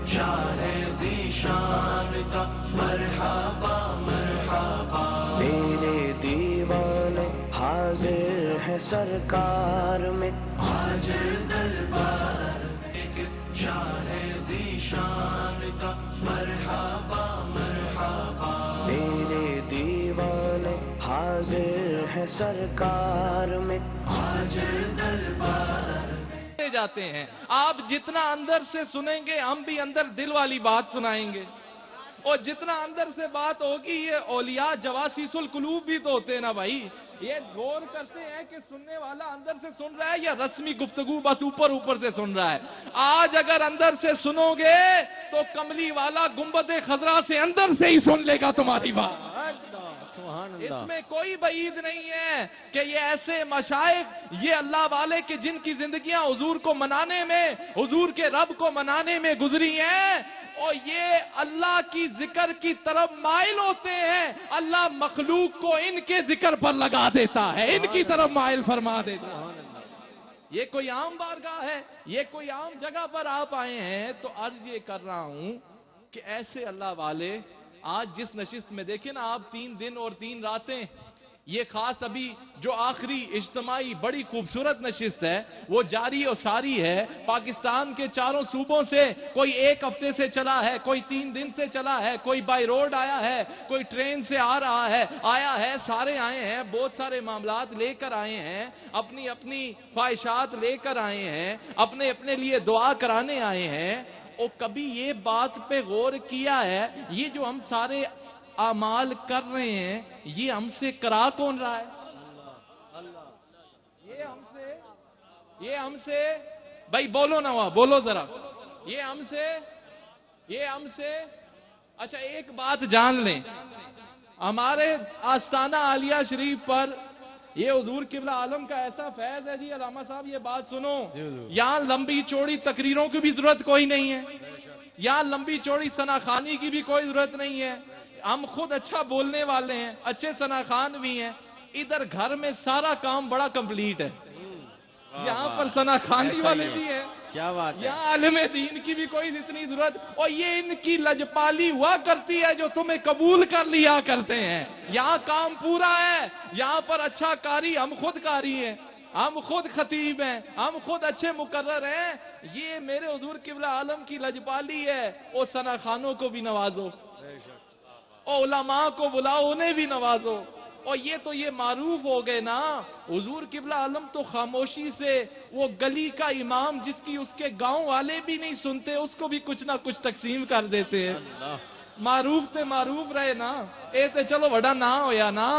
شاہ ذیشان کا مرحبا مرحبا، تیرے دیوانے حاضر ہے سرکار میں، آج دربار میں کس شاہ ذیشان کا مرحبا مرحبا، تیرے دیوانے حاضر ہے سرکار میں، آج دربار میں جاتے ہیں۔ آپ جتنا اندر سے سنیں گے ہم بھی اندر دل والی بات سنائیں گے، اور جتنا اندر سے بات ہوگی، یہ اولیاء جواسیس القلوب بھی تو ہوتے ہیں نا بھائی، یہ غور کرتے ہیں کہ سننے والا اندر سے سن رہا ہے یا رسمی گفتگو بس اوپر اوپر سے سن رہا ہے۔ آج اگر اندر سے سنو گے تو کملی والا گنبد خضرا سے اندر سے ہی سن لے گا تمہاری بات۔ اس میں کوئی بعید نہیں ہے کہ یہ ایسے مشائخ، یہ اللہ والے کہ جن کی زندگیاں حضور کو منانے میں، حضور کے رب کو منانے میں گزری ہیں، اور یہ اللہ کی ذکر کی طرف مائل ہوتے ہیں، اللہ مخلوق کو ان کے ذکر پر لگا دیتا ہے، ان کی طرف مائل فرما دیتا ہے۔ یہ کوئی عام بارگاہ ہے، یہ کوئی عام جگہ پر آپ آئے ہیں، تو عرض یہ کر رہا ہوں کہ ایسے اللہ والے آج جس نشست میں دیکھیں نا آپ، 3 دن اور 3 راتیں، یہ خاص ابھی جو آخری اجتماعی بڑی خوبصورت نشست ہے وہ جاری و ساری ہے، پاکستان کے چاروں صوبوں سے، کوئی 1 ہفتے سے چلا ہے، کوئی 3 دن سے چلا ہے، کوئی بائی روڈ آیا ہے، کوئی ٹرین سے آ رہا ہے، آیا ہے، سارے آئے ہیں، بہت سارے معاملات لے کر آئے ہیں، اپنی اپنی خواہشات لے کر آئے ہیں، اپنے اپنے لیے دعا کرانے آئے ہیں۔ اور کبھی یہ بات پہ غور کیا ہے، یہ جو ہم سارے اعمال کر رہے ہیں یہ ہم سے کرا کون رہا ہے؟ یہ ہم سے بھائی بولو نا، وہاں بولو ذرا، یہ ہم سے اچھا ایک بات جان لیں، ہمارے آستانہ عالیہ شریف پر یہ حضور قبلہ عالم کا ایسا فیض ہے جی، علامہ صاحب یہ بات سنو، یہاں لمبی چوڑی تقریروں کی بھی ضرورت کوئی نہیں ہے، یہاں لمبی چوڑی ثناخوانی کی بھی کوئی ضرورت نہیں ہے، ہم خود اچھا بولنے والے ہیں، اچھے ثناخوان بھی ہیں، ادھر گھر میں سارا کام بڑا کمپلیٹ ہے، یہاں پر ثناخوانی والے بھی ہیں، یہاں عالم دین کی بھی کوئی اتنی ضرورت، اور یہ ان کی لجپالی ہوا کرتی ہے جو تمہیں قبول کر لیا کرتے ہیں، یہاں کام پورا ہے، یہاں پر اچھا قاری ہم خود قاری ہیں، ہم خود خطیب ہیں، ہم خود اچھے مقرر ہیں، یہ میرے حضور قبلہ عالم کی لجپالی ہے۔ اور ثناخوانوں کو بھی نوازو، اور علماء کو بلاؤ انہیں بھی نوازو، اور یہ معروف ہو گئے نا، حضور قبلہ عالم تو خاموشی سے وہ گلی کا امام جس کی اس کے گاؤں والے بھی نہیں سنتے اس کو بھی کچھ نہ کچھ تقسیم کر دیتے ہیں، معروف تے معروف رہے نا، اے تے چلو بڑا نہ ہویا نا،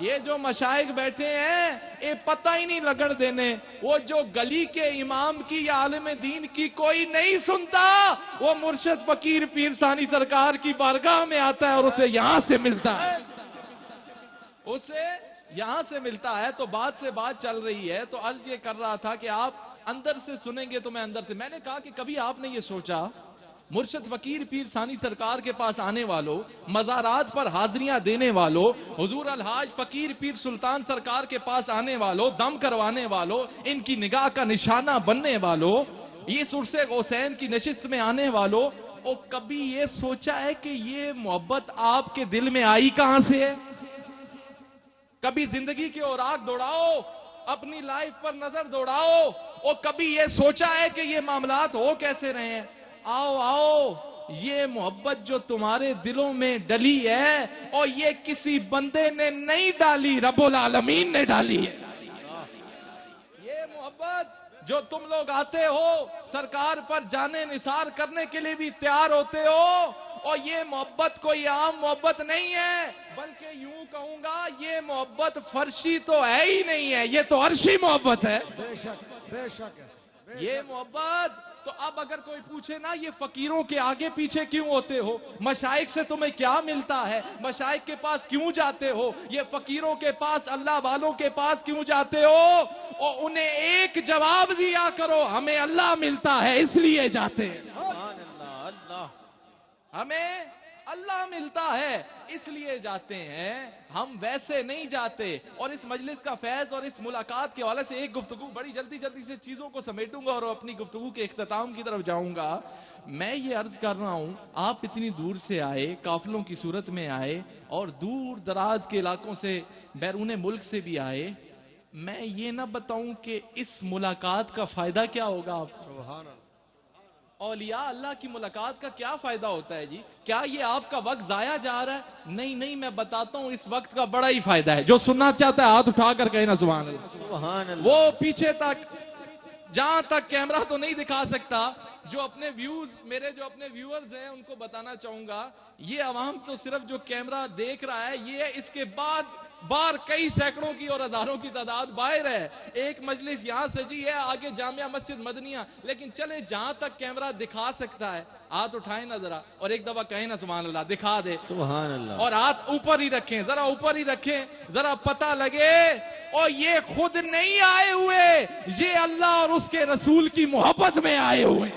یہ جو مشائخ بیٹھے ہیں اے پتہ ہی نہیں لگن دینے، وہ جو گلی کے امام کی یا عالم دین کی کوئی نہیں سنتا، وہ مرشد فقیر پیر ثانی سرکار کی بارگاہ میں آتا ہے اور اسے یہاں سے ملتا ہے، اسے یہاں سے ملتا ہے۔ تو بات سے بات چل رہی ہے، تو عرض یہ کر رہا تھا کہ آپ اندر سے سنیں گے تو میں اندر سے، میں نے کہا کہ کبھی آپ نے یہ سوچا مرشد فقیر پیر ثانی سرکار کے پاس آنے والوں، مزارات پر حاضریاں دینے والوں، حضور الحاج فقیر پیر سلطان سرکار کے پاس آنے والوں، دم کروانے والوں، ان کی نگاہ کا نشانہ بننے والوں، یہ سرس غوثین کی نشست میں آنے والوں، اور کبھی یہ سوچا ہے کہ یہ محبت آپ کے دل میں آئی کہاں سے ہے؟ کبھی زندگی کے اوراق دوڑاؤ، اپنی لائف پر نظر دوڑاؤ، اور کبھی یہ سوچا ہے کہ یہ معاملات ہو کیسے رہے ہیں؟ آؤ یہ محبت جو تمہارے دلوں میں ڈلی ہے، اور یہ کسی بندے نے نہیں ڈالی، رب العالمین نے ڈالی ہے، یہ محبت جو تم لوگ آتے ہو سرکار پر جانے نثار کرنے کے لیے بھی تیار ہوتے ہو، اور یہ محبت کوئی عام محبت نہیں ہے، بلکہ یوں کہوں گا یہ محبت فرشی تو ہے ہی نہیں ہے، یہ تو عرشی محبت ہے، بے شک یہ محبت۔ تو اب اگر کوئی پوچھے نا یہ فقیروں کے آگے پیچھے کیوں ہوتے ہو، مشائخ سے تمہیں کیا ملتا ہے، مشائخ کے پاس کیوں جاتے ہو، یہ فقیروں کے پاس اللہ والوں کے پاس کیوں جاتے ہو، اور انہیں ایک جواب دیا کرو، ہمیں اللہ ملتا ہے اس لیے جاتے ہیں، ہمیں اللہ ملتا ہے اس لیے جاتے ہیں, ہم ویسے نہیں جاتے. اور اس مجلس کا فیض اور اس ملاقات کے حوالے سے ایک گفتگو, بڑی جلدی سے چیزوں کو سمیٹوں گا اور اپنی گفتگو کے اختتام کی طرف جاؤں گا. میں یہ عرض کر رہا ہوں, آپ اتنی دور سے آئے, قافلوں کی صورت میں آئے, اور دور دراز کے علاقوں سے, بیرون ملک سے بھی آئے. میں یہ نہ بتاؤں کہ اس ملاقات کا فائدہ کیا ہوگا آپ کو. سبحان اللہ. اولیاء اللہ کی ملاقات کا کیا فائدہ ہوتا ہے جی؟ کیا یہ آپ کا وقت ضائع جا رہا ہے؟ نہیں, میں بتاتا ہوں اس وقت کا بڑا ہی فائدہ ہے. جو سننا چاہتا ہے ہاتھ اٹھا کر کہنا سبحان اللہ. سبحان اللہ. وہ پیچھے تک, جہاں تک کیمرہ تو نہیں دکھا سکتا, جو اپنے ویوز, میرے جو اپنے ویورز ہیں ان کو بتانا چاہوں گا, یہ عوام تو صرف جو کیمرہ دیکھ رہا ہے, یہ اس کے بعد بار کئی سینکڑوں کی اور ہزاروں کی تعداد باہر ہے. ایک مجلس یہاں سجی ہے, آگے جامعہ مسجد مدنیہ, لیکن چلے جہاں تک کیمرہ دکھا سکتا ہے, ہاتھ اٹھائیں نا ذرا, اور ایک دفعہ کہیں نا سبحان اللہ, دکھا دے. سبحان اللہ. اور ہاتھ اوپر ہی رکھیں, ذرا اوپر ہی رکھیں, ذرا پتہ لگے. اور یہ خود نہیں آئے ہوئے, یہ اللہ اور اس کے رسول کی محبت میں آئے ہوئے.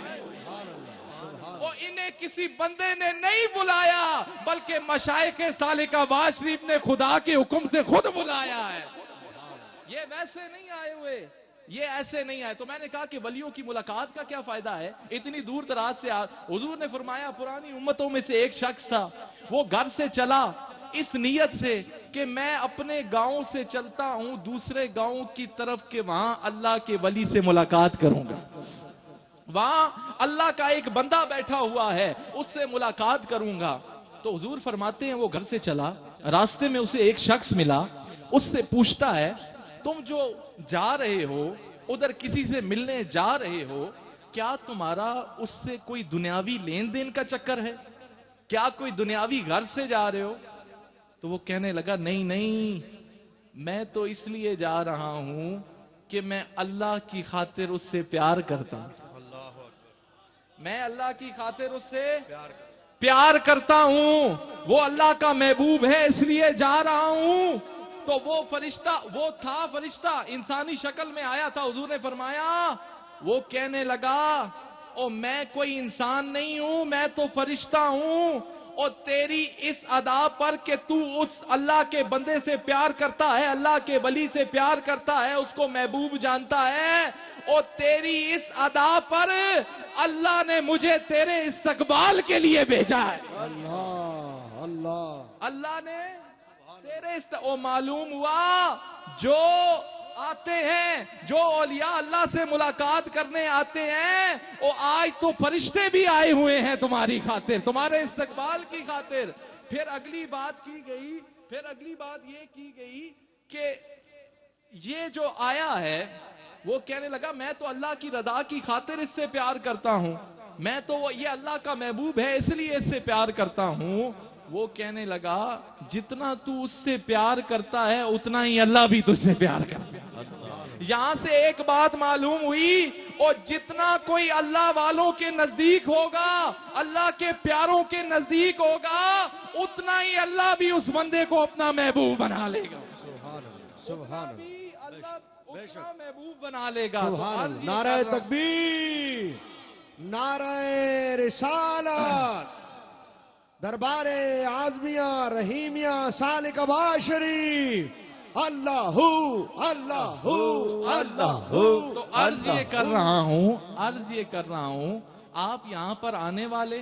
وہ انہیں کسی بندے نے نہیں بلایا, بلکہ مشائخ سالکہ باز شریف نے خدا کے حکم سے خود بلایا ہے. یہ ویسے نہیں آئے ہوئے, یہ ایسے نہیں آئے. تو میں نے کہا کہ ولیوں کی ملاقات کا کیا فائدہ ہے اتنی دور دراز سے. حضور نے فرمایا پرانی امتوں میں سے ایک شخص تھا, وہ گھر سے چلا اس نیت سے کہ میں اپنے گاؤں سے چلتا ہوں دوسرے گاؤں کی طرف, کہ وہاں اللہ کے ولی سے ملاقات کروں گا, وہاں اللہ کا ایک بندہ بیٹھا ہوا ہے, اس سے ملاقات کروں گا. تو حضور فرماتے ہیں وہ گھر سے چلا, راستے میں اسے ایک شخص ملا, اس سے پوچھتا ہے تم جو جا رہے ہو ادھر کسی سے ملنے جا رہے ہو, کیا تمہارا اس سے کوئی دنیاوی لین دین کا چکر ہے؟ کیا کوئی دنیاوی گھر سے جا رہے ہو؟ تو وہ کہنے لگا نہیں, میں تو اس لیے جا رہا ہوں کہ میں اللہ کی خاطر اس سے پیار کرتا ہوں. میں اللہ کی خاطر اس سے پیار کرتا ہوں, وہ اللہ کا محبوب ہے اس لیے جا رہا ہوں. تو وہ فرشتہ, وہ تھا فرشتہ, انسانی شکل میں آیا تھا. حضور نے فرمایا, وہ کہنے لگا او میں کوئی انسان نہیں ہوں, میں تو فرشتہ ہوں, اور تیری اس ادا پر کہ تو اس اللہ کے بندے سے پیار کرتا ہے, اللہ کے ولی سے پیار کرتا ہے, اس کو محبوب جانتا ہے, اور تیری اس ادا پر اللہ نے مجھے تیرے استقبال کے لیے بھیجا ہے. اللہ اللہ. اللہ نے تیرے او معلوم ہوا جو آتے ہیں, جو اولیاء اللہ سے ملاقات کرنے آتے ہیں, وہ آج تو فرشتے بھی آئے ہوئے ہیں تمہاری خاطر, تمہارے استقبال کی خاطر. پھر اگلی بات یہ کی گئی کہ یہ جو آیا ہے وہ کہنے لگا میں تو اللہ کی رضا کی خاطر اس سے پیار کرتا ہوں, میں تو یہ اللہ کا محبوب ہے اس لیے اس سے پیار کرتا ہوں. وہ کہنے لگا جتنا تو اس سے پیار کرتا ہے اتنا ہی اللہ بھی تجھ سے پیار کرتا ہے. یہاں سے ایک بات معلوم ہوئی, اور جتنا کوئی اللہ والوں کے نزدیک ہوگا, اللہ کے پیاروں کے نزدیک ہوگا, اتنا ہی اللہ بھی اس بندے کو اپنا محبوب بنا لے گا. سبحان اللہ. اللہ اتنا محبوب بنا لے گا. سبحان اللہ. نعرہ تکبیر, نعرہ رسالت, دربار اعظمیہ رحیمیہ سالکہ باز شریف, اللہ اللہ اللہ. تو عرض یہ کر رہا ہوں, آپ یہاں پر آنے والے,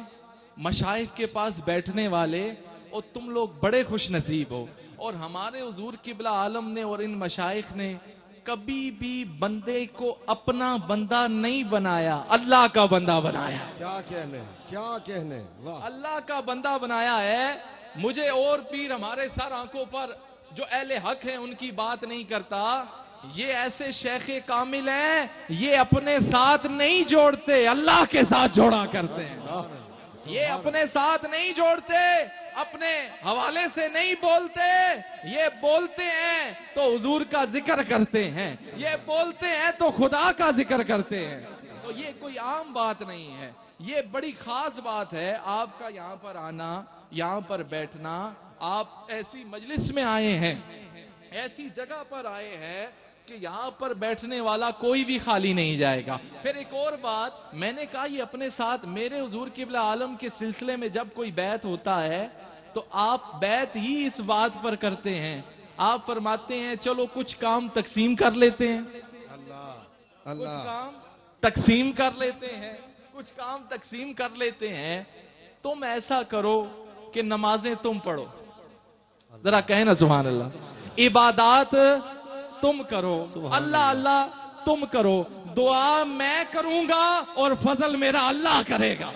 مشائخ کے پاس بیٹھنے والے, اور تم لوگ بڑے خوش نصیب ہو. اور ہمارے حضور قبلہ عالم نے اور ان مشائخ نے کبھی بھی بندے کو اپنا بندہ نہیں بنایا, اللہ کا بندہ بنایا. کیا کہنے, اللہ کا بندہ بنایا ہے. مجھے اور پیر ہمارے سر آنکھوں پر جو اہل حق ہیں ان کی بات نہیں کرتا, یہ ایسے شیخ کامل ہیں, یہ اپنے ساتھ نہیں جوڑتے, اللہ کے ساتھ جوڑا کرتے ہیں. یہ اپنے ساتھ نہیں جوڑتے, اپنے حوالے سے نہیں بولتے, یہ بولتے ہیں تو حضور کا ذکر کرتے ہیں, یہ بولتے ہیں تو خدا کا ذکر کرتے ہیں. تو یہ کوئی عام بات نہیں ہے, یہ بڑی خاص بات ہے. آپ کا یہاں پر آنا, یہاں پر بیٹھنا, آپ ایسی مجلس میں آئے ہیں, ایسی جگہ پر آئے ہیں کہ یہاں پر بیٹھنے والا کوئی بھی خالی نہیں جائے گا. پھر ایک اور بات میں نے کہا, یہ اپنے ساتھ میرے حضور قبلہ عالم کے سلسلے میں جب کوئی بیعت ہوتا ہے تو آپ بیعت ہی اس بات پر کرتے ہیں, آپ فرماتے ہیں چلو کچھ کام تقسیم کر لیتے ہیں, کچھ کام تقسیم کر لیتے ہیں, کچھ کام تقسیم کر لیتے ہیں. تم ایسا کرو کہ نمازیں تم پڑھو, ذرا کہیں نا سبحان اللہ. عبادات تم کرو, اللہ اللہ تم کرو, دعا میں کروں گا اور فضل میرا اللہ کرے گا.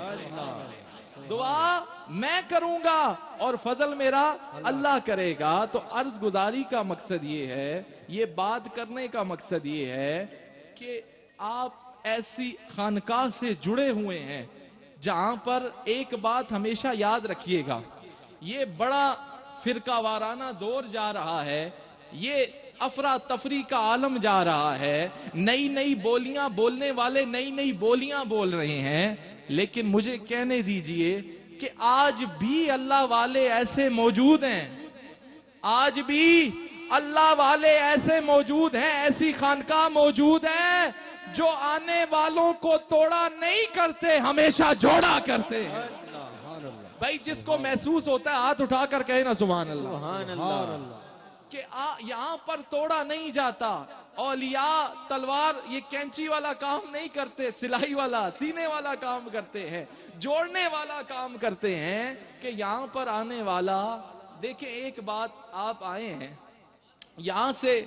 دعا میں کروں گا اور فضل میرا اللہ کرے گا. تو عرض گزاری کا مقصد یہ ہے, یہ بات کرنے کا مقصد یہ ہے کہ آپ ایسی خانقاہ سے جڑے ہوئے ہیں جہاں پر ایک بات ہمیشہ یاد رکھیے گا, یہ بڑا فرقہ وارانہ دور جا رہا ہے, یہ افراتفری کا عالم جا رہا ہے, نئی نئی بولیاں بولنے والے نئی نئی بولیاں بول رہے ہیں. لیکن مجھے کہنے دیجئے کہ آج بھی اللہ والے ایسے موجود ہیں, آج بھی اللہ والے ایسے موجود ہیں, ایسی خانقاہ موجود ہیں جو آنے والوں کو توڑا نہیں کرتے, ہمیشہ جوڑا کرتے ہیں. بھائی جس کو محسوس ہوتا ہے ہاتھ اٹھا کر کہے نا سبحان اللہ, کہ یہاں پر توڑا نہیں جاتا. اولیاء تلوار یہ کینچی والا کام نہیں کرتے, سلائی والا سینے والا کام کرتے ہیں, جوڑنے والا کام کرتے ہیں. کہ یہاں پر آنے والا, دیکھیں ایک بات, آپ آئے ہیں یہاں سے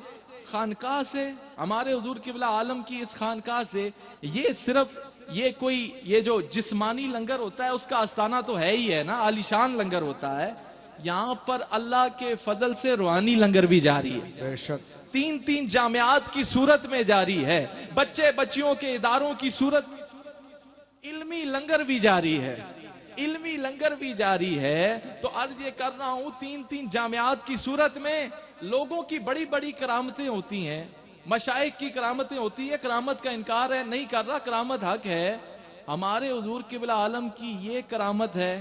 خانقاہ سے, ہمارے حضور قبلہ عالم کی اس خانقاہ سے, یہ صرف یہ کوئی یہ جو جسمانی لنگر ہوتا ہے اس کا آستانہ تو ہے ہی ہے نا, عالیشان لنگر ہوتا ہے. یہاں پر اللہ کے فضل سے روحانی لنگر بھی جاری ہے, بے شک 3 جامعات کی صورت میں جاری ہے, بچے بچیوں کے اداروں کی صورت, علمی لنگر بھی جاری ہے, علمی لنگر بھی جاری ہے. تو عرض یہ کر رہا ہوں 3 جامعات کی صورت میں لوگوں کی بڑی بڑی کرامتیں ہوتی ہیں, مشائخ کی کرامتیں ہوتی ہیں. کرامت کا انکار ہے نہیں کر رہا, کرامت حق ہے. ہمارے حضور قبلہ عالم کی یہ کرامت ہے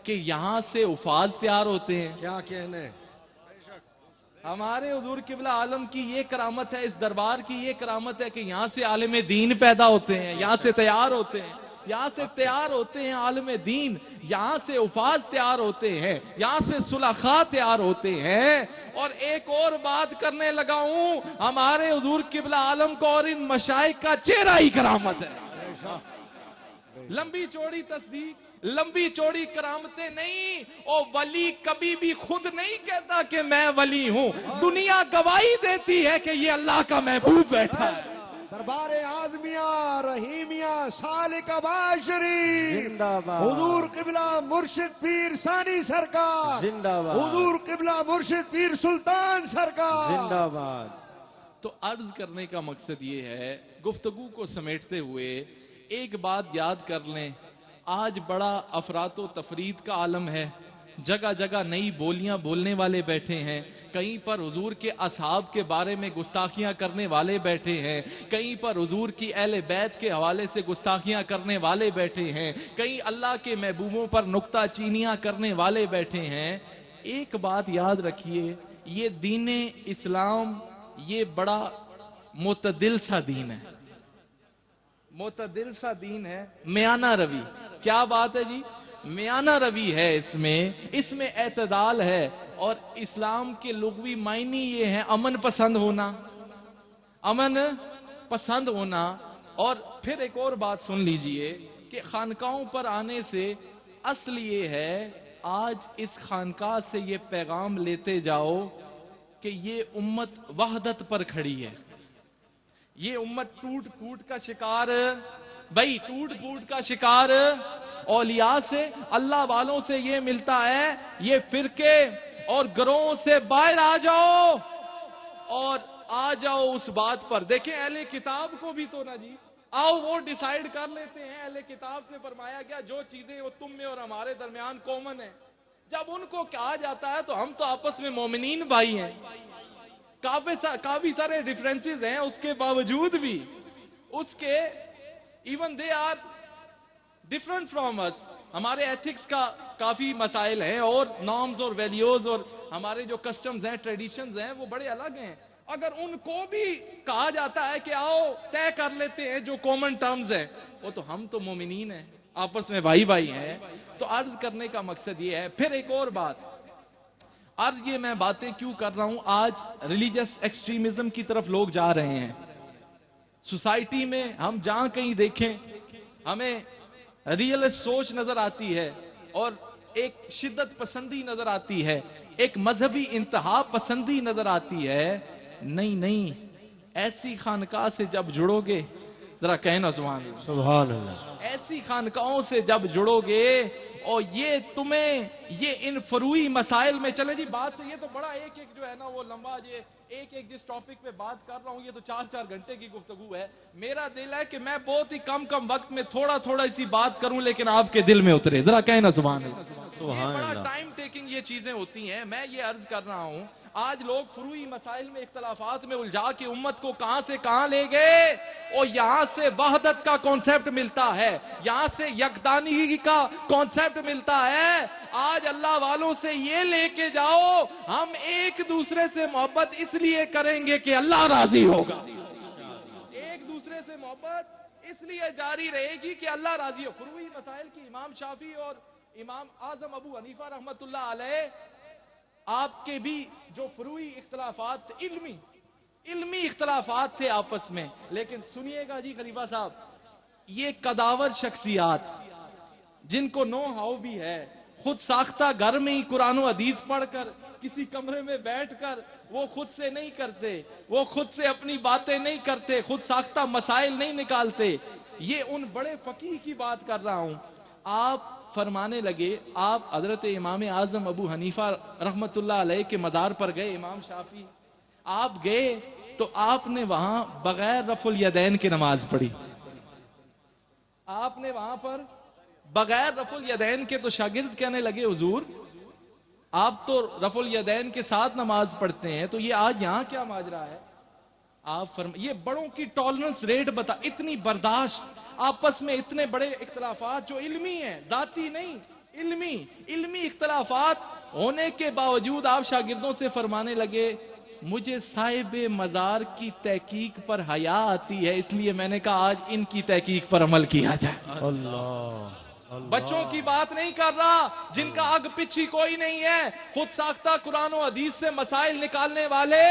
کہ یہاں سے حفاظ تیار ہوتے ہیں. کیا کہنے, ہمارے حضور قبلہ عالم کی یہ کرامت ہے, اس دربار کی یہ کرامت ہے کہ یہاں سے عالم دین پیدا ہوتے ہیں, یہاں سے تیار ہوتے ہیں, یہاں سے تیار ہوتے ہیں عالم دین, یہاں سے حفاظ تیار ہوتے ہیں, یہاں سے صلحاء تیار ہوتے ہیں. اور ایک اور بات کرنے لگا ہوں, ہمارے حضور قبلہ عالم کو اور ان مشائخ کا چہرہ ہی کرامت ہے. لمبی چوڑی تصدیق, لمبی چوڑی کرامتیں نہیں. او ولی کبھی بھی خود نہیں کہتا کہ میں ولی ہوں, دنیا گواہی دیتی ہے کہ یہ اللہ کا محبوب بیٹھا ہے. دربار اعظمیہ رحیمیہ سالک باشری زندہ باد, حضور قبلہ مرشد پیر ثانی سرکار زندہ باد, حضور قبلہ مرشد پیر سلطان سرکار زندہ باد. تو عرض کرنے کا مقصد یہ ہے, گفتگو کو سمیٹتے ہوئے ایک بات یاد کر لیں, آج بڑا افراط و تفرید کا عالم ہے, جگہ جگہ نئی بولیاں بولنے والے بیٹھے ہیں, کہیں پر حضور کے اصحاب کے بارے میں گستاخیاں کرنے والے بیٹھے ہیں, کہیں پر حضور کی اہل بیت کے حوالے سے گستاخیاں کرنے والے بیٹھے ہیں, کہیں اللہ کے محبوبوں پر نکتہ چینیاں کرنے والے بیٹھے ہیں. ایک بات یاد رکھیے, یہ دین اسلام یہ بڑا معتدل سا دین ہے, معتدل سا دین ہے, میانہ روی. کیا بات ہے جی, میانہ روی ہے اس میں اعتدال ہے. اور اسلام کے لغوی معنی یہ ہے امن پسند ہونا, امن پسند ہونا. اور پھر ایک اور بات سن لیجئے کہ خانقاہوں پر آنے سے اصل یہ ہے, آج اس خانقاہ سے یہ پیغام لیتے جاؤ کہ یہ امت وحدت پر کھڑی ہے, یہ امت ٹوٹ پھوٹ کا شکار, بھائی ٹوٹ پھوٹ کا شکار اولیاء سے اللہ والوں سے یہ ملتا ہے. یہ فرقے اور گروہوں سے باہر آ جاؤ اور آ جاؤ اس بات پر. دیکھیں اہل کتاب کو بھی تو نا جی, آؤ وہ ڈیسائیڈ کر لیتے ہیں. اہل کتاب سے فرمایا گیا جو چیزیں وہ تم میں اور ہمارے درمیان کامن ہیں, جب ان کو کہا جاتا ہے تو ہم تو آپس میں مومنین بھائی ہیں, کافی سارے ڈیفرنسز ہیں, اس کے باوجود بھی اس کے even they are different from us. ہمارے ایتھکس کا کافی مسائل ہیں اور نارمز اور ویلیوز اور ہمارے جو کسٹمز ہیں ٹریڈیشنز ہیں وہ بڑے الگ ہیں. اگر ان کو بھی کہا جاتا ہے کہ آؤ طے کر لیتے ہیں جو کامن ٹرمز ہے، وہ تو ہم تو مومنین ہیں، آپس میں بھائی بھائی ہیں. تو عرض کرنے کا مقصد یہ ہے. پھر ایک اور بات، عرض یہ میں باتیں کیوں کر رہا ہوں، آج ریلیجس ایکسٹریمزم کی طرف لوگ جا رہے ہیں. سوسائٹی میں ہم جہاں کہیں دیکھیں ہمیں ریئلسٹ سوچ نظر آتی ہے، اور ایک شدت پسندی نظر آتی ہے، ایک مذہبی انتہا پسندی نظر آتی ہے. نہیں، ایسی خانقاہ سے جب جڑو گے، ذرا کہنا سبحان اللہ، سبحان اللہ، ایسی خانقاہوں سے جب جڑو گے اور یہ تمہیں یہ ان فروعی مسائل میں چلے جی بات سے، یہ تو بڑا ایک جو ہے نا وہ لمبا، یہ ایک جس ٹاپک پہ بات کر رہا ہوں یہ تو 4 گھنٹے کی گفتگو ہے. میرا دل ہے کہ میں بہت ہی کم وقت میں تھوڑا اسی بات کروں لیکن آپ کے دل میں اترے. ذرا کہنا سبحان اللہ. یہ بڑا ٹائم ٹیکنگ یہ چیزیں ہوتی ہیں. میں یہ عرض کر رہا ہوں آج لوگ فروعی مسائل میں اختلافات میں الجھا کے امت کو کہاں سے کہاں لے گئے، اور یہاں سے وحدت کا کانسیپٹ ملتا ہے، یہاں سے یکدانگی کا کانسیپٹ ملتا ہے. آج اللہ والوں سے یہ لے کے جاؤ ہم ایک دوسرے سے محبت اس لیے کریں گے کہ اللہ راضی ہوگا، ایک دوسرے سے محبت اس لیے جاری رہے گی کہ اللہ راضی ہو. فروعی مسائل کی امام شافعی اور امام اعظم ابو حنیفہ رحمت اللہ علیہ، آپ کے بھی جو فروعی اختلافات تھے، علمی اختلافات تھے آپس میں، لیکن سنیے گا جی خلیفہ صاحب، یہ قداور شخصیات جن کو نو ہاؤ بھی ہے، خود ساختہ گھر میں ہی قرآن و حدیث پڑھ کر کسی کمرے میں بیٹھ کر وہ خود سے نہیں کرتے، وہ خود سے اپنی باتیں نہیں کرتے، خود ساختہ مسائل نہیں نکالتے. یہ ان بڑے فقیہ کی بات کر رہا ہوں. آپ فرمانے لگے، آپ حضرت امام اعظم ابو حنیفہ رحمت اللہ علیہ کے مزار پر گئے، امام شافعی آپ گئے تو آپ نے وہاں بغیر رفع الیدین کی نماز پڑھی. آپ نے وہاں پر بغیر رفع الیدین کے، تو شاگرد کہنے لگے حضور آپ تو رفع الیدین کے ساتھ نماز پڑھتے ہیں، تو یہ آج یہاں کیا ماجرا ہے؟ آپ یہ بڑوں کی ٹالرنس ریٹ بتا، اتنی برداشت آپس میں، اتنے بڑے اختلافات جو علمی ہیں، ذاتی نہیں، علمی اختلافات ہونے کے باوجود آپ شاگردوں سے فرمانے لگے مجھے صاحب مزار کی تحقیق پر حیا آتی ہے، اس لیے میں نے کہا آج ان کی تحقیق پر عمل کیا جائے. اللہ، بچوں کی بات نہیں کر رہا جن کا آگ پیچھے کوئی نہیں ہے، خود ساختہ قرآن و حدیث سے مسائل نکالنے والے،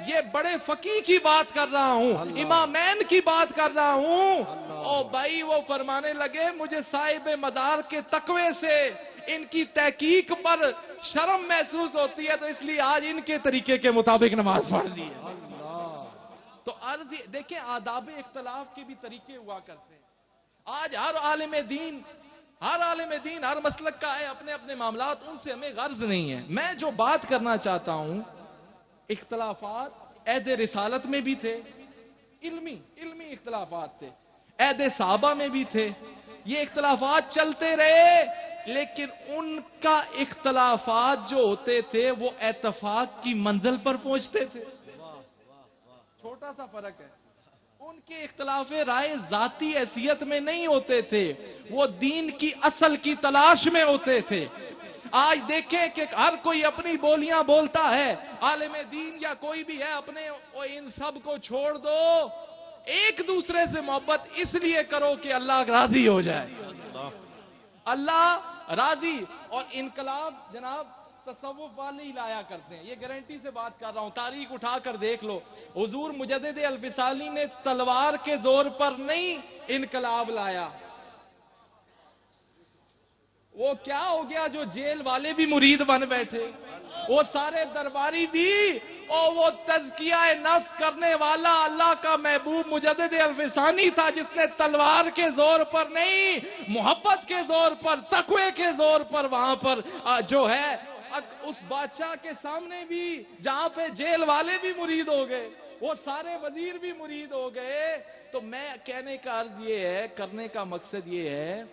یہ بڑے فقیہ کی بات کر رہا ہوں، امامین کی بات کر رہا ہوں. او بھائی وہ فرمانے لگے مجھے صاحب مزار کے تقوی سے ان کی تحقیق پر شرم محسوس ہوتی ہے، تو اس لیے آج ان کے طریقے کے مطابق نماز پڑھ دی ہے. تو عرض دیکھیں آداب اختلاف کے بھی طریقے ہوا کرتے ہیں. آج ہر عالم دین ہر مسلک کا ہے اپنے اپنے معاملات، ان سے ہمیں غرض نہیں ہے. میں جو بات کرنا چاہتا ہوں، اختلافات عہد رسالت میں بھی تھے، علمی اختلافات تھے، عہد صحابہ میں بھی تھے، یہ اختلافات چلتے رہے، لیکن ان کا اختلافات جو ہوتے تھے وہ اتفاق کی منزل پر پہنچتے تھے. چھوٹا سا فرق ہے، ان کے اختلاف رائے ذاتی حیثیت میں نہیں ہوتے تھے، وہ دین کی اصل کی تلاش میں ہوتے تھے. آج دیکھیں کہ ہر کوئی اپنی بولیاں بولتا ہے، عالم دین یا کوئی بھی ہے اپنے، ان سب کو چھوڑ دو، ایک دوسرے سے محبت اس لیے کرو کہ اللہ راضی ہو جائے، اللہ راضی. اور انقلاب جناب تصوف والے ہی لایا کرتے ہیں، یہ گارنٹی سے بات کر رہا ہوں، تاریخ اٹھا کر دیکھ لو. حضور مجدد الفسانی نے تلوار کے زور پر نہیں انقلاب لایا. وہ کیا ہو گیا جو جیل والے بھی مرید بن بیٹھے، وہ سارے درباری بھی، اور وہ تزکیہ نفس کرنے والا اللہ کا محبوب مجدد الفسانی تھا جس نے تلوار کے زور پر نہیں، محبت کے زور پر، تقوی کے زور پر وہاں پر جو ہے اس بادشاہ کے سامنے بھی جہاں پہ جیل والے بھی مرید ہو گئے، وہ سارے وزیر بھی مرید ہو گئے. تو میں کہنے کا عرض یہ ہے، کرنے کا مقصد یہ ہے،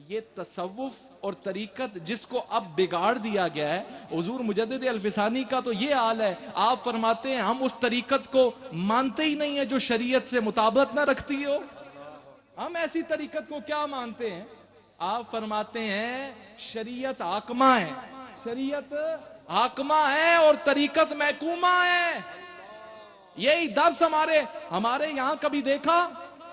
یہ تصوف اور طریقت جس کو اب بگاڑ دیا گیا ہے، حضور مجدد الفسانی کا تو یہ حال ہے، آپ فرماتے ہیں ہم اس طریقت کو مانتے ہی نہیں ہے جو شریعت سے مطابقت نہ رکھتی ہو. ہم ایسی طریقت کو کیا مانتے ہیں؟ آپ فرماتے ہیں شریعت حاکمہ ہے، شریعت حاکمہ ہے اور طریقت محکومہ ہے. یہی درس ہمارے یہاں کبھی دیکھا؟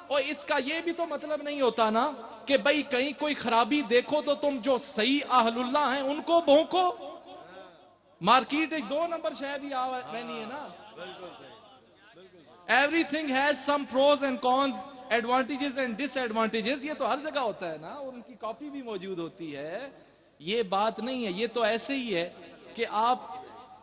اور اس کا یہ بھی تو مطلب نہیں ہوتا نا کہ بھئی کہیں کوئی خرابی دیکھو تو تم جو صحیح اہل اللہ ہیں ان کو بھونکو. مارکیٹ ایک 2 نمبر شاید ہی رہنی ہے نا. Everything has some pros and cons, advantages and disadvantages. یہ تو ہر جگہ ہوتا ہے نا، اور ان کی کاپی بھی موجود ہوتی ہے. یہ بات نہیں ہے. یہ تو ایسے ہی ہے کہ آپ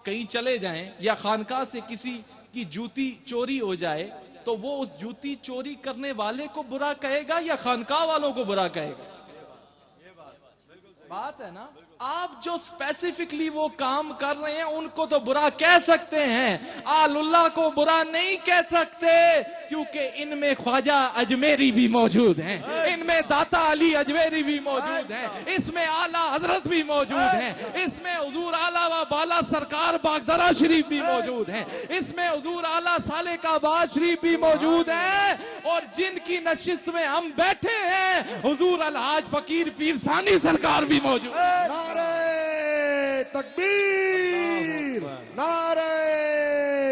کہیں چلے جائیں یا خانقاہ سے کسی کی جوتی چوری ہو جائے تو وہ اس جوتی چوری کرنے والے کو برا کہے گا یا خانقاہ والوں کو برا کہے گا؟ بات ہے نا. آپ جو اسپیسیفکلی وہ کام کر رہے ہیں ان کو تو برا کہہ سکتے ہیں، آل اللہ کو برا نہیں کہہ سکتے، کیونکہ ان میں خواجہ اجمیری بھی موجود ہیں، ان میں داتا علی اجمیری بھی موجود ہیں، اس میں اعلیٰ حضرت بھی موجود ہیں، اس میں حضور اعلیٰ و بالا سرکار باغدرہ شریف بھی موجود ہیں، اس میں حضور اعلیٰ صالح آباد شریف بھی موجود ہیں، اور جن کی نشست میں ہم بیٹھے ہیں حضور الحاج فقیر پیر ثانی سرکار بھی موجود ہیں. نعرہ تکبیر، نعرہ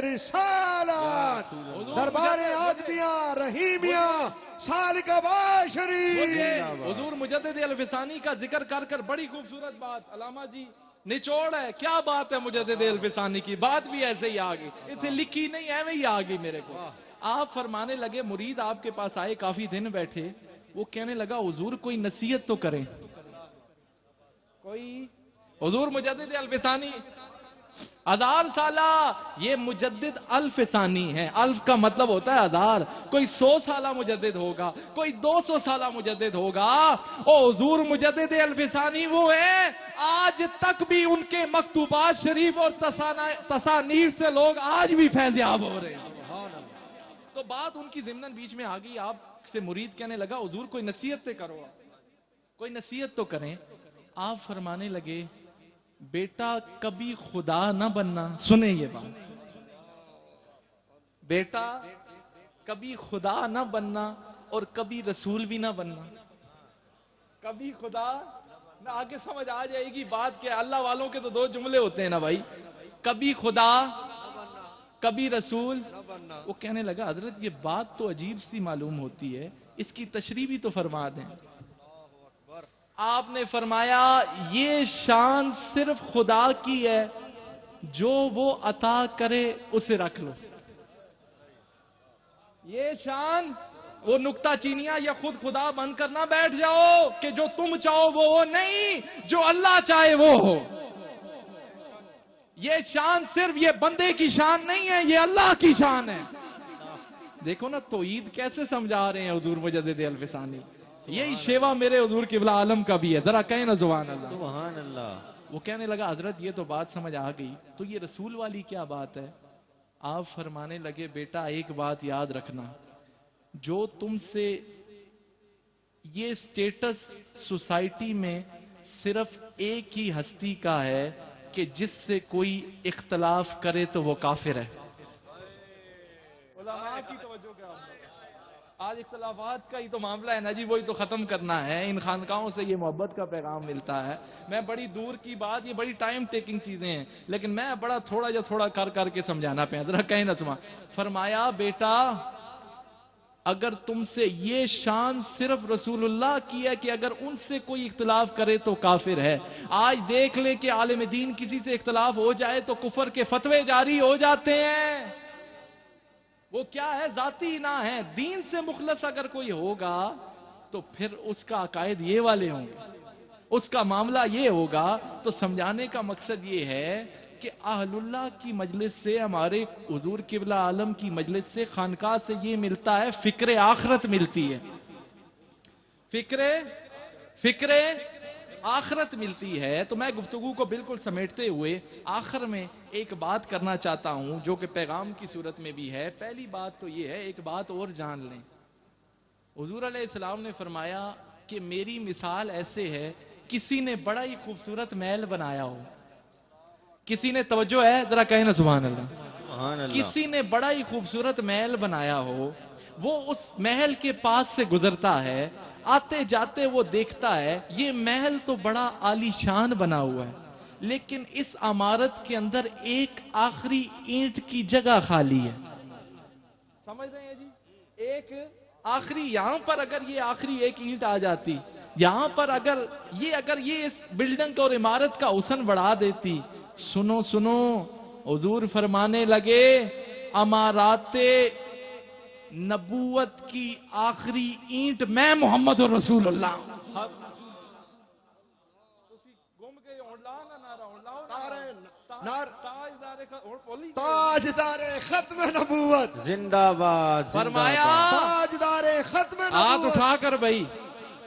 رسالت، دربار اعظمیہ رحیمیہ سالک آباد شریف. حضور مجدد الفسانی کا ذکر کر کر بڑی خوبصورت بات علامہ جی نچوڑ ہے. کیا بات ہے مجدد الفسانی کی؟ بات بھی ایسے ہی آ گئی، اتنے لکھی نہیں ایویں ہی آ گئی میرے کو. آپ فرمانے لگے، مرید آپ کے پاس آئے، کافی دن بیٹھے، وہ کہنے لگا حضور کوئی نصیحت تو کریں. کوئی حضور مجدد الفسانی 1000 سالہ، یہ مجدد الفسانی ہے. الف کا مطلب ہوتا ہے 1000. کوئی 100 سالہ مجدد ہوگا، کوئی 200 سالہ مجدد ہوگا. او حضور مجدد الفسانی وہ ہیں آج تک بھی ان کے مکتوبات شریف اور تصانیف سے لوگ آج بھی فیض یاب ہو رہے ہیں. تو بات ان کی ضمناً بیچ میں آ گئی. آپ سے مرید کہنے لگا حضور کوئی نصیحت تو کرو، کوئی نصیحت تو کریں. آپ فرمانے لگے بیٹا کبھی خدا نہ بننا. سنیں یہ بات، بیٹا کبھی خدا نہ بننا اور کبھی رسول بھی نہ بننا. کبھی خدا نہ، آگے سمجھ آ جائے گی بات. کہ اللہ والوں کے تو 2 جملے ہوتے ہیں نا بھائی، کبھی خدا کبھی رسول. وہ کہنے لگا حضرت یہ بات تو عجیب سی معلوم ہوتی ہے، اس کی تشریح بھی تو فرما دیں. آپ نے فرمایا یہ شان صرف خدا کی ہے، جو وہ عطا کرے اسے رکھ لو. یہ شان، وہ نکتہ چینیاں یا خود خدا بن کر نہ بیٹھ جاؤ کہ جو تم چاہو وہ ہو. نہیں، جو اللہ چاہے وہ ہو. یہ شان صرف یہ بندے کی شان نہیں ہے، یہ اللہ کی شان ہے. دیکھو نا توحید کیسے سمجھا رہے ہیں حضور مجدد الفسانی. یہی شیوا میرے حضور قبلہ عالم کا بھی ہے. ذرا کہیں نا سبحان اللہ. سبحان اللہ. وہ کہنے لگا حضرت یہ تو بات سمجھ آ گئی، تو یہ رسول والی کیا بات ہے؟ آپ فرمانے لگے بیٹا ایک بات یاد رکھنا، جو تم سے یہ سٹیٹس سوسائٹی میں صرف ایک ہی ہستی کا ہے کہ جس سے کوئی اختلاف کرے تو وہ کافر ہے. علماء کی توجہ کیا؟ آج اختلافات کا ہی تو معاملہ ہے نا جی، وہی تو ختم کرنا ہے. ان خانقاہوں سے یہ محبت کا پیغام ملتا ہے. میں بڑی دور کی بات، یہ بڑی ٹائم ٹیکنگ چیزیں ہیں، لیکن میں بڑا تھوڑا کر کے سمجھانا پہ. ذرا کہیں نہ سما. فرمایا بیٹا اگر تم سے یہ شان صرف رسول اللہ کی ہے کہ اگر ان سے کوئی اختلاف کرے تو کافر ہے. آج دیکھ لیں کہ عالم دین کسی سے اختلاف ہو جائے تو کفر کے فتوے جاری ہو جاتے ہیں. وہ کیا ہے؟ ذاتی نہ ہے. دین سے مخلص اگر کوئی ہوگا تو پھر اس کا عقائد یہ والے ہوں گے، اس کا معاملہ یہ ہوگا. تو سمجھانے کا مقصد یہ ہے کہ اہل اللہ کی مجلس سے، ہمارے حضور قبلہ عالم کی مجلس سے، خانقاہ سے یہ ملتا ہے، فکر آخرت ملتی ہے. فکر آخرت ملتی ہے. تو میں گفتگو کو بالکل سمیٹتے ہوئے آخر میں ایک بات کرنا چاہتا ہوں جو کہ پیغام کی صورت میں بھی ہے. پہلی بات تو یہ ہے، ایک بات اور جان لیں. حضور علیہ السلام نے فرمایا کہ میری مثال ایسے ہے، کسی نے بڑا ہی خوبصورت محل بنایا ہو. کسی نے، توجہ ہے ذرا کہیں نا سبحان اللہ. سبحان اللہ. کسی نے بڑا ہی خوبصورت محل بنایا ہو، وہ اس محل کے پاس سے گزرتا ہے، آتے جاتے وہ دیکھتا ہے یہ محل تو بڑا عالی شان بنا ہوا ہے، لیکن اس عمارت کے اندر ایک آخری اینٹ کی جگہ خالی ہے. سمجھ رہے ہیں جی؟ ایک آخری یہاں پر اگر یہ آخری ایک اینٹ آ جاتی یہاں پر, اگر یہ اس بلڈنگ اور عمارت کا حسن بڑھا دیتی. سنو سنو, حضور فرمانے لگے امارات نبوت کی آخری اینٹ میں محمد رسول اللہ. تاجدار ختم نبوت زندہ باد. فرمایا تاجدار ختم ہاتھ نبوت. اٹھا کر بھائی,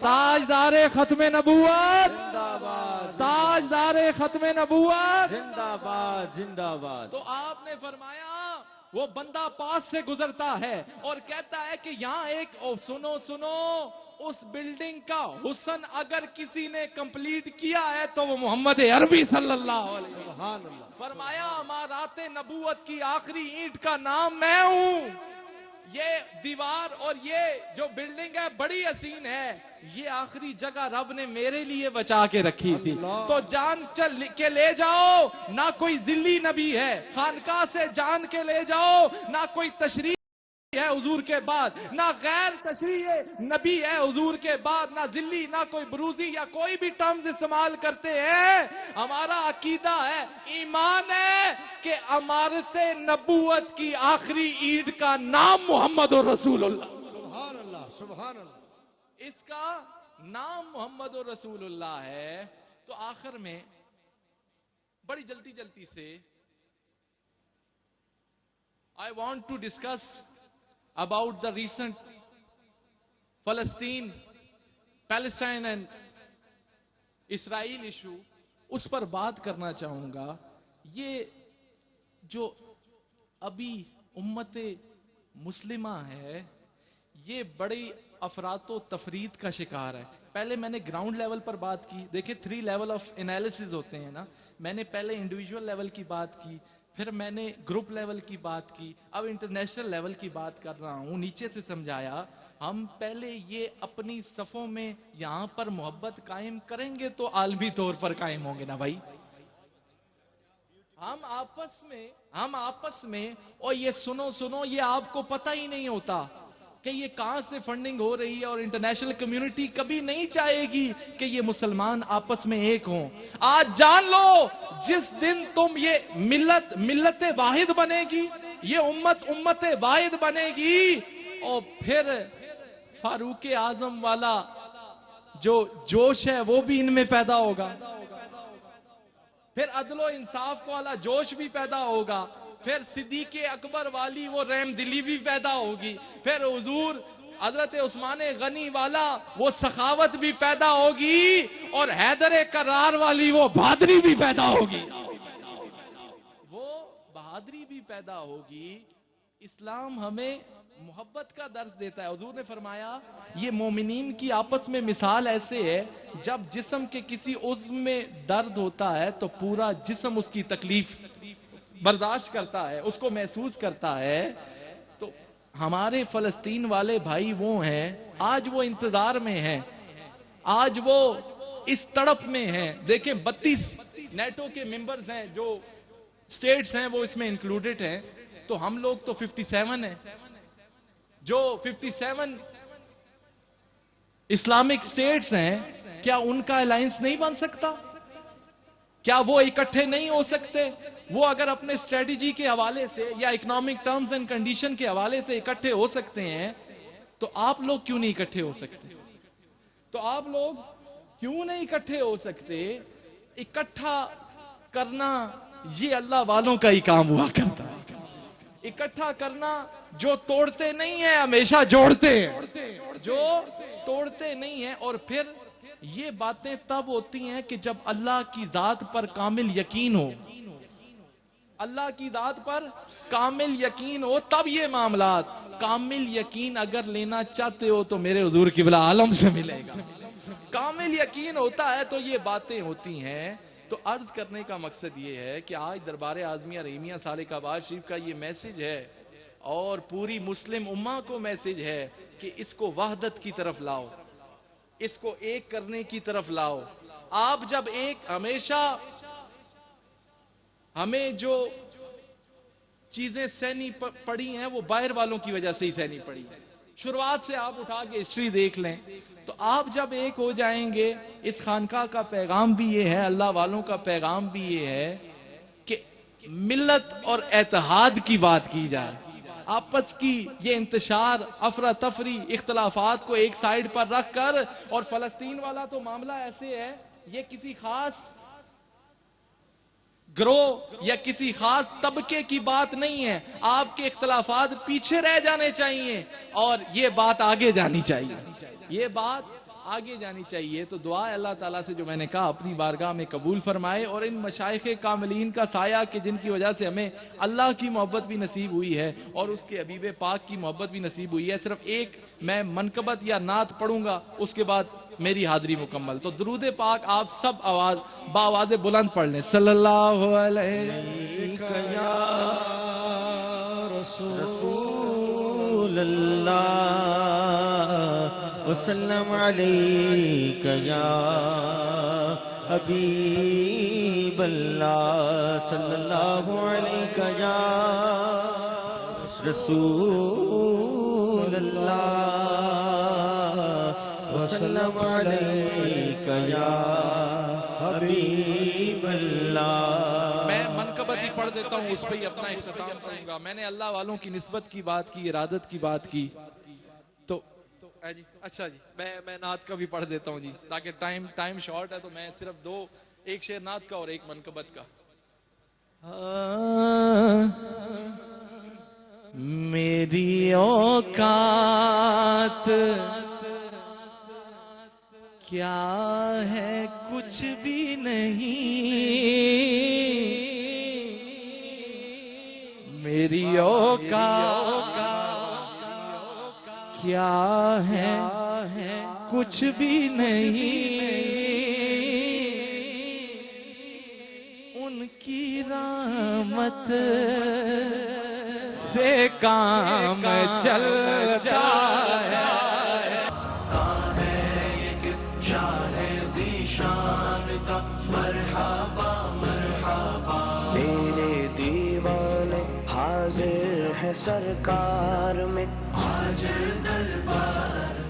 تاجدار ختم نبوت, زندہ باد. تاجدار ختم نبوت. زندہ باد. زندہ باد. تو آپ نے فرمایا وہ بندہ پاس سے گزرتا ہے اور کہتا ہے کہ یہاں ایک سنو سنو, اس بلڈنگ کا حسن اگر کسی نے کمپلیٹ کیا ہے تو وہ محمد عربی صلی اللہ علیہ وسلم. سبحان اللہ. فرمایا امارات نبوت کی آخری اینٹ کا نام میں ہوں. یہ دیوار اور یہ جو بلڈنگ ہے بڑی حسین ہے, یہ آخری جگہ رب نے میرے لیے بچا کے رکھی تھی. تو جان چل کے لے جاؤ, نہ کوئی ذلی نبی ہے, خانقاہ سے جان کے لے جاؤ, نہ کوئی تشریح ہے حضور کے بعد, نہ غیر تشریح نبی ہے حضور کے بعد, نہ ذلی, نہ کوئی بروزی یا کوئی بھی ٹرمز استعمال کرتے ہیں. ہمارا عقیدہ ہے, ایمان ہے کہ امارت نبوت کی آخری اینٹ کا نام محمد رسول اللہ. سبحان اللہ. سبحان اللہ. اس کا نام محمد رسول اللہ ہے. تو آخر میں بڑی جلدی سے I want to discuss about the recent Palestine and Israel issue. اس پر بات کرنا چاہوں گا. یہ جو ابھی امت مسلمہ ہے یہ بڑی افراط و تفرید کا شکار ہے. پہلے میں نے گراؤنڈ لیول پر بات کی. دیکھیں 3 لیول آف انالیسز ہوتے ہیں نا. میں نے پہلے انڈیویجول لیول کی بات کی, پھر میں نے گروپ لیول کی بات کی, اب انٹرنیشنل لیول کی بات کر رہا ہوں. نیچے سے سمجھایا, ہم پہلے یہ اپنی صفوں میں یہاں پر محبت قائم کریں گے تو عالمی طور پر قائم ہوں گے نا بھائی. ہم آپس میں اور یہ سنو یہ آپ کو پتہ ہی نہیں ہوتا کہ یہ کہاں سے فنڈنگ ہو رہی ہے, اور انٹرنیشنل کمیونٹی کبھی نہیں چاہے گی کہ یہ مسلمان آپس میں ایک ہوں. آج جان لو, جس دن تم یہ ملت واحد بنے گی, یہ امت واحد بنے گی, اور پھر فاروق اعظم والا جو جوش ہے وہ بھی ان میں پیدا ہوگا, پھر عدل و انصاف والا جوش بھی پیدا ہوگا, پھر صدیق اکبر والی وہ رحم دلی بھی پیدا ہوگی, پھر حضور حضرت عثمان غنی والا وہ سخاوت بھی پیدا ہوگی, اور حیدر کرار والی وہ بہادری بھی پیدا ہوگی. اسلام ہمیں محبت کا درس دیتا ہے. حضور نے فرمایا یہ مومنین کی آپس میں مثال ایسے ہے, جب جسم کے کسی عضو میں درد ہوتا ہے تو پورا جسم اس کی تکلیف برداشت کرتا ہے, اس کو محسوس کرتا ہے. تو ہمارے فلسطین والے بھائی وہ ہیں, آج وہ انتظار میں ہیں, آج وہ اس تڑپ میں ہیں. دیکھیں 32 نیٹو کے ممبرز ہیں, جو سٹیٹس ہیں وہ اس میں انکلوڈڈ ہیں, تو ہم لوگ تو 57 ہیں. جو 57 اسلامک سٹیٹس ہیں, کیا ان کا الائنس نہیں بن سکتا؟ کیا وہ اکٹھے نہیں ہو سکتے؟ وہ اگر اپنے اسٹریٹجی کے حوالے سے یا اکنامک ٹرمز اینڈ کنڈیشن کے حوالے سے اکٹھے ہو سکتے ہیں, تو آپ لوگ کیوں نہیں اکٹھے ہو سکتے؟ اکٹھا کرنا یہ اللہ والوں کا ہی کام ہوا کرتا ہے. اکٹھا کرنا, جو توڑتے نہیں ہیں ہمیشہ جوڑتے ہیں, جو توڑتے نہیں ہیں. اور پھر یہ باتیں تب ہوتی ہیں کہ جب اللہ کی ذات پر کامل یقین ہو, اللہ کی ذات پر کامل یقین ہو, تب یہ معاملات. کامل یقین اگر لینا چاہتے ہو تو میرے حضور قبلہ عالم سے ملے گا. کامل یقین ہوتا ہے تو یہ باتیں ہوتی ہیں. تو عرض کرنے کا مقصد یہ ہے کہ آج دربار اعظمیہ رحیمیہ سال کعبہ شریف کا یہ میسج ہے, اور پوری مسلم امہ کو میسج ہے کہ اس کو وحدت کی طرف لاؤ, اس کو ایک کرنے کی طرف لاؤ. آپ جب ایک, ہمیشہ ہمیں جو چیزیں سہنی پڑی ہیں وہ باہر والوں کی وجہ سے ہی سہنی پڑی ہیں. شروعات سے آپ اٹھا کے ہسٹری دیکھ لیں تو آپ جب ایک ہو جائیں گے. اس خانقاہ کا پیغام بھی یہ ہے, اللہ والوں کا پیغام بھی یہ ہے کہ ملت اور اتحاد کی بات کی جائے. آپس کی یہ انتشار, افراتفری, اختلافات کو ایک سائیڈ پر رکھ کر, اور فلسطین والا تو معاملہ ایسے ہے, یہ کسی خاص گروہ یا کسی خاص طبقے کی بات نہیں ہے. آپ کے اختلافات پیچھے رہ جانے چاہیے اور یہ بات آگے جانی چاہیے, یہ بات آگے جانی چاہیے. تو دعا ہے اللہ تعالیٰ سے جو میں نے کہا اپنی بارگاہ میں قبول فرمائے, اور ان مشائخ کاملین کا سایہ کہ جن کی وجہ سے ہمیں اللہ کی محبت بھی نصیب ہوئی ہے اور اس کے حبیب پاک کی محبت بھی نصیب ہوئی ہے. صرف ایک میں منقبت یا نعت پڑھوں گا, اس کے بعد میری حاضری مکمل. تو درود پاک آپ سب باواز بلند پڑھ لیں. صلی اللہ علیہ یا رسول اللہ وسلم علیک یا حبیب اللہ صلی اللہ علیک یا رسول اللہ وسلم علیک یا حبیب اللہ. میں منقبت ہی پڑھ دیتا ہوں, اس پہ ہی اپنا اختتام کروں گا. میں نے اللہ والوں کی نسبت کی بات کی, ارادت کی بات کی, تو جی اچھا جی میں نعت کا بھی پڑھ دیتا ہوں جی, تاکہ ٹائم شارٹ ہے. تو میں صرف ایک شعر نعت کا اور ایک منقبت کا. میری اوقات کیا ہے کچھ بھی نہیں, میری اوقات کیا ہے کچھ بھی نہیں, ان کی رحمت سے کام چلتا ہے. مرحبا مرحبا تیرے دیوانے حاضر ہے سرکار میں, آج دربار